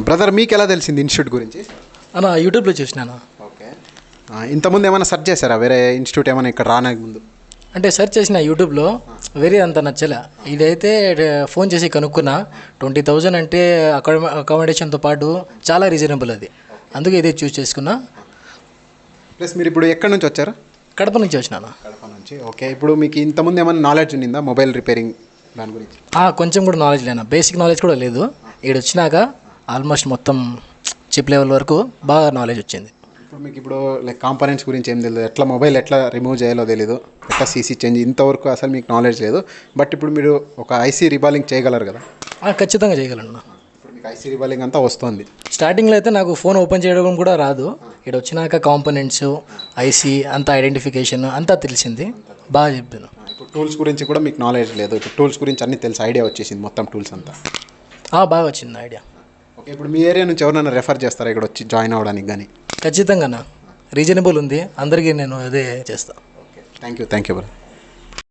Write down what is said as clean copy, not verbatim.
Brother మీకు ఎలా తెలిసింది ఇన్స్టిట్యూట్ గురించి? అన్న యూట్యూబ్లో చూసినాను. ఓకే, ఇంతకుముందు ఏమైనా సెర్చ్ చేశారా వేరే ఇన్స్టిట్యూట్ ఏమైనా ఇక్కడ రానక ముందు? అంటే సెర్చ్ చేసిన యూట్యూబ్లో, వేరే అంత నచ్చలే. ఇదైతే ఫోన్ చేసి కనుక్కున్నా. 20,000 అంటే అకామిడేషన్తో పాటు చాలా రీజనబుల్ అది, అందుకే ఇదే చూస్ చేసుకున్నా. ప్లస్ మీరు ఇప్పుడు ఎక్కడి నుంచి వచ్చారు? కడప నుంచి వచ్చినాను. కడప నుంచి. ఓకే, ఇప్పుడు మీకు ఇంతకుముందు ఏమైనా నాలెడ్జ్ ఉండిందా మొబైల్ రిపేరింగ్ దాని గురించి? కొంచెం కూడా నాలెడ్జ్ లేనా, బేసిక్ నాలెడ్జ్ కూడా లేదు. ఇక్కడ వచ్చినాక ఆల్మోస్ట్ మొత్తం చిప్ లెవెల్ వరకు బాగా నాలెడ్జ్ వచ్చింది. ఇప్పుడు మీకు ఇప్పుడు లైక్ కాంపోనెంట్స్ గురించి ఏం తెలియదు, ఎట్లా మొబైల్ ఎట్లా రిమూవ్ చేయాలో తెలియదు, ఎట్లా సీసీ చేంజ్ ఇంతవరకు అసలు మీకు నాలెడ్జ్ లేదు. బట్ ఇప్పుడు మీరు ఒక ఐసీ రిబాలింగ్ చేయగలరు కదా? ఖచ్చితంగా చేయగలను. ఇప్పుడు మీకు ఐసీ రిబాలింగ్ అంతా వస్తుంది. స్టార్టింగ్లో అయితే నాకు ఫోన్ ఓపెన్ చేయడం కూడా రాదు. ఇక్కడ వచ్చినాక కాంపోనెంట్స్, ఐసీ అంతా ఐడెంటిఫికేషన్ అంతా తెలిసింది, బాగా చెప్తాను. ఇప్పుడు టూల్స్ గురించి కూడా మీకు నాలెడ్జ్ లేదు, ఇప్పుడు టూల్స్ గురించి అన్నీ తెలిసి ఐడియా వచ్చేసింది మొత్తం టూల్స్ అంతా? బాగా వచ్చింది ఐడియా. ఓకే, ఇప్పుడు మీ ఏరియా నుంచి ఎవరైనా రెఫర్ చేస్తారా ఇక్కడ వచ్చి జాయిన్ అవ్వడానికి కానీ? ఖచ్చితంగా రీజనబుల్ ఉంది, అందరికీ నేను అదే చేస్తాను. Okay, thank you brother.